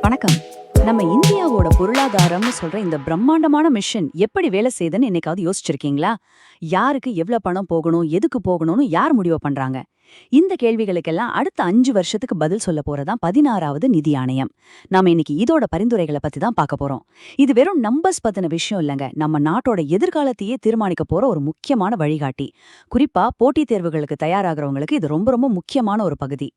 வணக்கம். நம்ம இந்தியாவோட பொருளாதாரம்னு சொல்ற இந்த பிரம்மாண்டமான மிஷன் எப்படி வேலை செய்யுதுன்னு என்னைக்காவது யோசிச்சிருக்கீங்களா? யாருக்கு எவ்வளவு பணம் போகணும், எதுக்கு போகணும்னு யார் முடிவு பண்றாங்க? இந்த கேள்விகளுக்கெல்லாம் அடுத்த 5 வருஷத்துக்கு பதில் சொல்ல போறதான் 16வது நிதி ஆணையம். நாம இன்னைக்கு இதோட பரிந்துரைகளை பத்தி தான் பார்க்க போறோம். இது வெறும் நம்பர்ஸ் பத்தின விஷயம் இல்லங்க. நம்ம நாட்டோட எதிர்காலத்தையே தீர்மானிக்க போற ஒரு முக்கியமான வழிகாட்டி. குறிப்பா போட்டித் தேர்வுகளுக்கு தயாராகிறவங்களுக்கு இது ரொம்ப ரொம்ப முக்கியமான ஒரு பகுதி.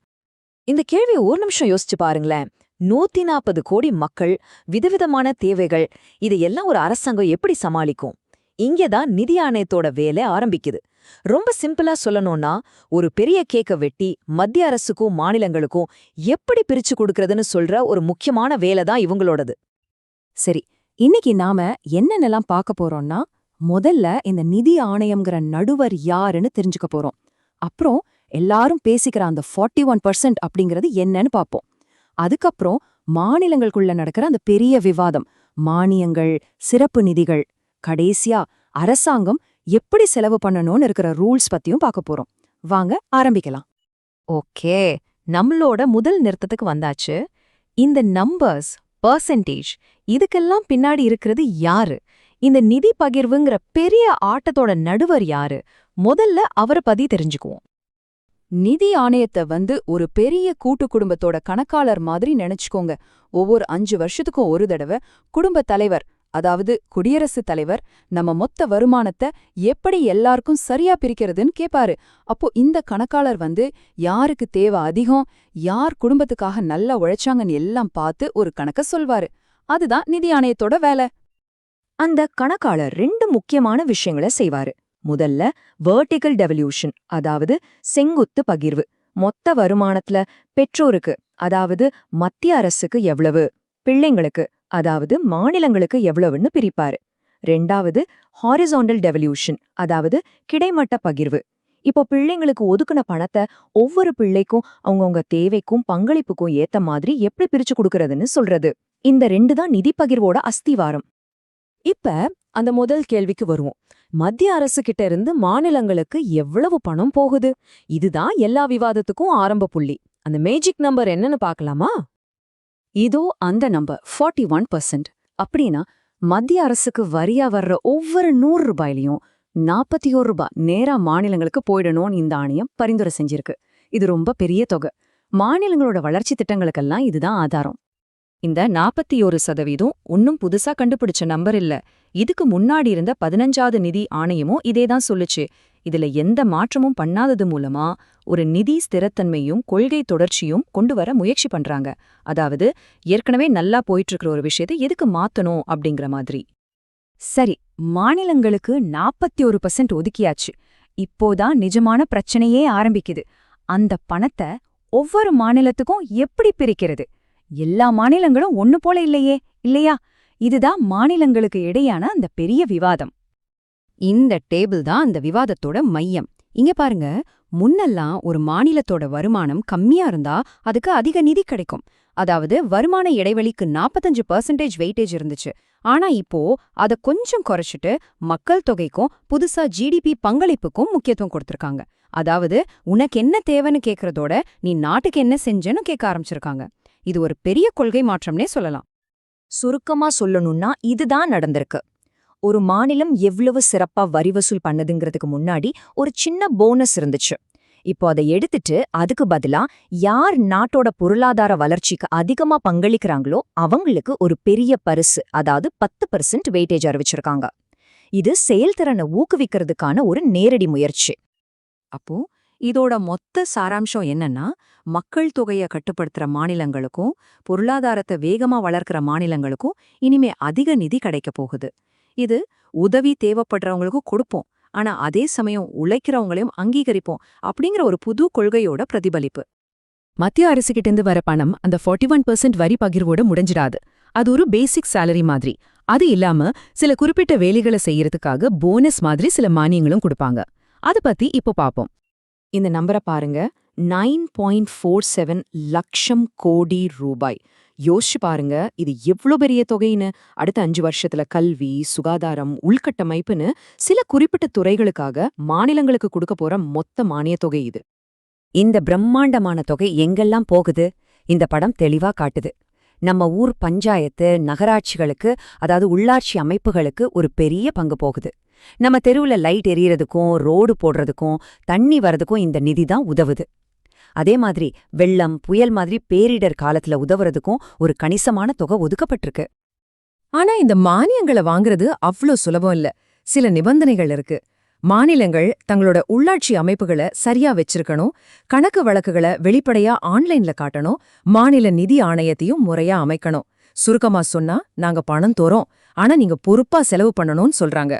இந்த கேள்வியை ஒரு நிமிஷம் யோசிச்சு பாருங்களேன். 140 கோடி மக்கள், விதவிதமான தேவைகள், இதையெல்லாம் ஒரு அரசாங்கம் எப்படி சமாளிக்கும்? இங்கதான் நிதி ஆணையத்தோட வேலை ஆரம்பிக்குது. ரொம்ப சிம்பிளா சொல்லணும்னா, ஒரு பெரிய கேக்க வெட்டி மத்திய அரசுக்கும் மாநிலங்களுக்கும் எப்படி பிரிச்சு கொடுக்கறதுன்னு சொல்ற ஒரு முக்கியமான வேலை தான் இவங்களோடது. சரி, இன்னைக்கு நாம என்னென்னலாம் பார்க்க போறோம்னா, முதல்ல இந்த நிதி ஆணையம்ங்கிற நடுவர் யாருன்னு தெரிஞ்சுக்க போறோம். அப்புறம் எல்லாரும் பேசிக்கிற அந்த 41% அப்படிங்கிறது என்னன்னு பார்ப்போம். அதுக்கப்புறம் மாநிலங்களுக்குள்ள நடக்கிற அந்த பெரிய விவாதம், மானியங்கள், சிறப்பு நிதிகள், கடைசியா அரசாங்கம் எப்படி செலவு பண்ணணும்னு இருக்கிற ரூல்ஸ் பத்தியும் பார்க்க போறோம். வாங்க ஆரம்பிக்கலாம். ஓகே, நம்மளோட முதல் நிறுத்தத்துக்கு வந்தாச்சு. இந்த நம்பர்ஸ், பர்சன்டேஜ், இதுக்கெல்லாம் பின்னாடி இருக்கிறது யாரு? இந்த நிதி பகிர்வுங்கிற பெரிய ஆட்டத்தோட நடுவர் யாரு? முதல்ல அவரை பத்தி தெரிஞ்சுக்குவோம். நிதி ஆணையத்தை ஒரு பெரிய கூட்டு குடும்பத்தோட கணக்காளர் மாதிரி நினைச்சுக்கோங்க. ஒவ்வொரு 5 வருஷத்துக்கும் ஒரு தடவை குடும்பத் தலைவர், அதாவது குடியரசுத் தலைவர், நம்ம மொத்த வருமானத்தை எப்படி எல்லாருக்கும் சரியா பிரிக்கிறதுன்னு கேப்பாரு. அப்போ இந்த கணக்காளர் யாருக்கு தேவை அதிகம், யார் குடும்பத்துக்காக நல்லா உழைச்சாங்கன்னு எல்லாம் பார்த்து ஒரு கணக்க சொல்வாரு. அதுதான் நிதி ஆணையத்தோட வேலை. அந்த கணக்காளர் 2 முக்கியமான விஷயங்களை செய்வாரு. முதல்ல வெர்டிகல் டெவல்யூஷன், அதாவது செங்குத்து பகிர்வு. மொத்த வருமானத்துல பெற்றோருக்கு, அதாவது மத்திய அரசுக்கு எவ்வளவு, பிள்ளைங்களுக்கு, அதாவது மாநிலங்களுக்கு எவ்வளவுன்னு பிரிப்பாரு. 2வது ஹாரிசாண்டல் டெவல்யூஷன், அதாவது கிடைமட்ட பகிர்வு. இப்போ பிள்ளைங்களுக்கு ஒதுக்குன பணத்தை ஒவ்வொரு பிள்ளைக்கும் அவங்கவுங்க தேவைக்கும் பங்களிப்புக்கும் ஏத்த மாதிரி எப்படி பிரிச்சு கொடுக்கறதுன்னு சொல்றது. இந்த 2 தான் நிதி பகிர்வோட அஸ்திவாரம். இப்ப அந்த முதல் கேள்விக்கு வருவோம். மத்திய அரசு கிட்ட இருந்து மாநிலங்களுக்கு எவ்வளவு பணம் போகுது? இதுதான் எல்லா விவாதத்துக்கும் ஆரம்ப புள்ளி. அந்த மேஜிக் நம்பர் என்னன்னு பார்க்கலாமா? இதோ அந்த நம்பர் 41%. அப்படின்னா மத்திய அரசுக்கு வரியா வர்ற ஒவ்வொரு 100 ரூபாயிலையும் 41 ரூபாய் நேரா மாநிலங்களுக்கு போயிடணும்னு இந்த ஆணையம் பரிந்துரை செஞ்சிருக்கு. இது ரொம்ப பெரிய தொகை. மாநிலங்களோட வளர்ச்சி திட்டங்களுக்கெல்லாம் இதுதான் ஆதாரம். இந்த 41% ஒன்னும் புதுசா கண்டுபிடிச்ச நம்பர் இல்ல. இதுக்கு முன்னாடி இருந்த 15வது நிதி ஆணையமும் இதேதான் சொல்லுச்சு. இதுல எந்த மாற்றமும் பண்ணாதது மூலமா ஒரு நிதி ஸ்திரத்தன்மையும் கொள்கை தொடர்ச்சியும் கொண்டு வர முயற்சி பண்றாங்க. அதாவது ஏற்கனவே நல்லா போயிட்டு இருக்கிற ஒரு விஷயத்தை எதுக்கு மாத்தணும் அப்படிங்கிற மாதிரி. சரி, மாநிலங்களுக்கு 41% ஒதுக்கியாச்சு. இப்போதான் நிஜமான பிரச்சனையே ஆரம்பிக்குது. அந்த பணத்தை ஒவ்வொரு மாநிலத்துக்கும் எப்படி பிரிக்கிறது? எல்லா மாநிலங்களும் ஒண்ணு போல இல்லையே, இல்லையா? இதுதான் மாநிலங்களுக்கு இடையான அந்த பெரிய விவாதம். இந்த டேபிள் தான் அந்த விவாதத்தோட மையம். இங்க பாருங்க, முன்னெல்லாம் ஒரு மாநிலத்தோட வருமானம் கம்மியா இருந்தா அதுக்கு அதிக நிதி கிடைக்கும். அதாவது வருமான இடைவெளிக்கு 45% வெயிட்டேஜ் இருந்துச்சு. ஆனா இப்போ அத கொஞ்சம் குறைச்சிட்டு மக்கள் தொகைக்கும் புதுசா ஜிடிபி பங்களிப்புக்கும் முக்கியத்துவம் கொடுத்திருக்காங்க. அதாவது உனக்கு என்ன தேவைன்னு கேக்குறதோட நீ நாட்டுக்கு என்ன செஞ்சேன்னு கேட்க ஆரம்பிச்சிருக்காங்க. இது ஒரு பெரிய கொள்கை மாற்றம்னே சொல்லலாம். சுருக்கமா சொல்லணும்னா இதுதான் நடந்திருக்கு. ஒரு மாநிலம் எவ்வளவு சிறப்பா வரி வசூல் பண்ணதுங்கிறதுக்கு முன்னாடி ஒரு சின்ன போனஸ் இருந்துச்சு. இப்போ அதை எடுத்துட்டு அதுக்கு பதிலா யார் நாட்டோட பொருளாதார வளர்ச்சிக்கு அதிகமா பங்களிக்கிறாங்களோ அவங்களுக்கு ஒரு பெரிய பரிசு, அதாவது 10% வெயிட்டேஜ் அறிவிச்சிருக்காங்க. இது செயல்திறனை ஊக்குவிக்கிறதுக்கான ஒரு நேரடி முயற்சி. அப்போ இதோட மொத்த சாராம்சம் என்னன்னா, மக்கள் தொகையை கட்டுப்படுத்துற மாநிலங்களுக்கும் பொருளாதாரத்தை வேகமா வளர்க்கிற மாநிலங்களுக்கும் இனிமே அதிக நிதி கிடைக்க போகுது. இது உதவி தேவைப்படுறவங்களுக்கும் கொடுப்போம், ஆனா அதே சமயம் உழைக்கிறவங்களையும் அங்கீகரிப்போம் அப்படிங்கிற ஒரு புது கொள்கையோட பிரதிபலிப்பு. மத்திய அரசுகிட்டேந்து வர பணம் அந்த 41% வரி பகிர்வோட முடிஞ்சிடாது. அது ஒரு பேசிக் சேலரி மாதிரி. அது இல்லாம சில குறிப்பிட்ட வேலைகளை செய்யறதுக்காக போனஸ் மாதிரி சில மானியங்களும் கொடுப்பாங்க. அது பத்தி இப்போ பாப்போம். இந்த நம்பரை பாருங்க, 9.47 லட்சம் கோடி ரூபாய். யோசிச்சு பாருங்க, இது எவ்வளவு பெரிய தொகைன்னு. அடுத்த 5 வருஷத்துல கல்வி, சுகாதாரம், உள்கட்டமைப்புன்னு சில குறிப்பிட்ட துறைகளுக்காக மாநிலங்களுக்கு கொடுக்க போற மொத்த மானிய தொகை இது. இந்த பிரம்மாண்டமான தொகை எங்கெல்லாம் போகுது? இந்த படம் தெளிவா காட்டுது. நம்ம ஊர் பஞ்சாயத்து, நகராட்சிகளுக்கு, அதாவது உள்ளாட்சி அமைப்புகளுக்கு ஒரு பெரிய பங்கு போகுது. நம்ம தெருவுல லைட் எரியறதுக்கும், ரோடு போடுறதுக்கும், தண்ணி வரதுக்கும் இந்த நிதி தான் உதவுது. அதே மாதிரி வெள்ளம், புயல் மாதிரி பேரிடர் காலத்துல உதவுறதுக்கும் ஒரு கணிசமான தொகை ஒதுக்கப்பட்டிருக்கு. ஆனா இந்த மானியங்களை வாங்குறது அவ்ளோ சுலபம் இல்ல. சில நிபந்தனைகள் இருக்கு. மாநிலங்கள் தங்களோட உள்ளாட்சி அமைப்புகளை சரியா வச்சிருக்கணும், கணக்கு வழக்குகளை வெளிப்படையா ஆன்லைன்ல காட்டணும், மாநில நிதி ஆணையத்தையும் முறையா அமைக்கணும். சுருக்கமா சொன்னா, நாங்க பணம் தரோம், ஆனா நீங்க பொறுப்பா செலவு பண்ணணும்னு சொல்றாங்க.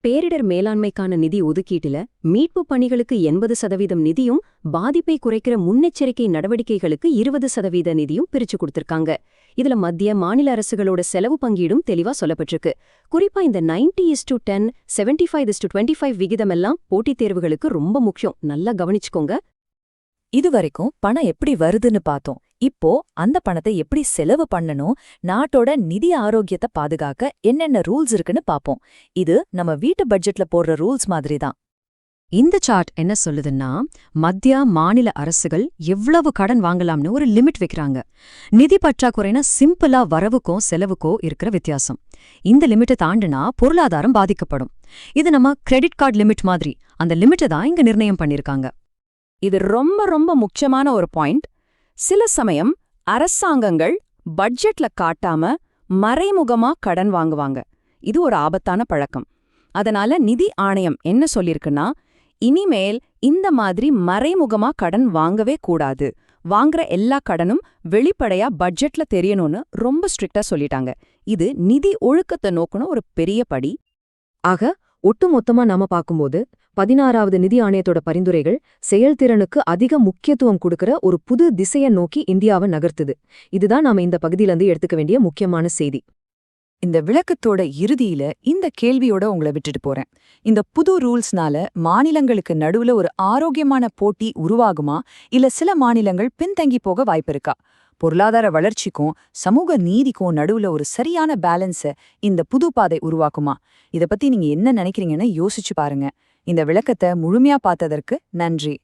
பேரிடர் மேலாண்மைக்கான நிதி ஒதுக்கீட்டுல மீட்பு பணிகளுக்கு 80% நிதியும், பாதிப்பை குறைக்கிற முன்னெச்சரிக்கை நடவடிக்கைகளுக்கு 20% நிதியும் பிரிச்சு கொடுத்திருக்காங்க. இதுல மத்திய, மாநில அரசுகளோட செலவு பங்கீடும் தெளிவா சொல்லப்பட்டிருக்கு. குறிப்பா இந்த 90:10, 75:25 விகிதமெல்லாம் போட்டித் தேர்வுகளுக்கு ரொம்ப முக்கியம். நல்லா கவனிச்சுக்கோங்க. இதுவரைக்கும் பணம் எப்படி வருதுன்னு பார்த்தோம். இப்போ அந்த பணத்தை எப்படி செலவு பண்ணணும், நாட்டோட நிதி ஆரோக்கியத்தை பாதுகாக்க என்னென்ன ரூல்ஸ் இருக்குன்னு பாப்போம். இது நம்ம வீட்டு பட்ஜெட்ல போடுற ரூல்ஸ் மாதிரி தான். இந்த சார்ட் என்ன சொல்லுதுன்னா, மத்திய, மாநில அரசுகள் எவ்வளவு கடன் வாங்கலாம்னு ஒரு லிமிட் வைக்கிறாங்க. நிதி பற்றாக்குறைனா சிம்பிளா வரவுக்கும் செலவுக்கோ இருக்கிற வித்தியாசம். இந்த லிமிட்டை தாண்டினா பொருளாதாரம் பாதிக்கப்படும். இது நம்ம கிரெடிட் கார்டு லிமிட் மாதிரி. அந்த லிமிட்டை தான் இங்க நிர்ணயம் பண்ணிருக்காங்க. இது ரொம்ப ரொம்ப முக்கியமான ஒரு பாயிண்ட். சில சமயம் அரசாங்கங்கள் பட்ஜெட்ல காட்டாம மறைமுகமா கடன் வாங்குவாங்க. இது ஒரு ஆபத்தான பழக்கம். அதனால நிதி ஆணையம் என்ன சொல்லிருக்குன்னா, இனிமேல் இந்த மாதிரி மறைமுகமா கடன் வாங்கவே கூடாது. வாங்குற எல்லா கடனும் வெளிப்படையா பட்ஜெட்ல தெரியணும்னு ரொம்ப ஸ்ட்ரிக்டா சொல்லிட்டாங்க. இது நிதி ஒழுக்கத்தை நோக்குன ஒரு பெரிய படி. ஆக ஒட்டுமொத்தமா நாம பார்க்கும்போது 16வது நிதி ஆணையத்தோட பரிந்துரைகள் செயல்திறனுக்கு அதிக முக்கியத்துவம் கொடுக்கற ஒரு புது திசையை நோக்கி இந்தியாவை நகர்த்துது. இதுதான் நாம இந்த பகுதியிலிருந்து எடுத்துக்க வேண்டிய முக்கியமான செய்தி. இந்த விளக்கத்தோட இறுதியில இந்த கேள்வியோட உங்களை விட்டுட்டு போறேன். இந்த புது ரூல்ஸ்னால மாநிலங்களுக்கு நடுவுல ஒரு ஆரோக்கியமான போட்டி உருவாகுமா, இல்ல சில மாநிலங்கள் பின்தங்கி போக வாய்ப்பிருக்கா? பொருளாதார வளர்ச்சிக்கும் சமூக நீதிக்கும் நடுவுல ஒரு சரியான பேலன்ஸை இந்த புது பாதை உருவாக்குமா? இத பத்தி நீங்க என்ன நினைக்கிறீங்கன்னு யோசிச்சு பாருங்க. இந்த விளக்கத்தை முழுமையா பார்த்ததற்கு நன்றி.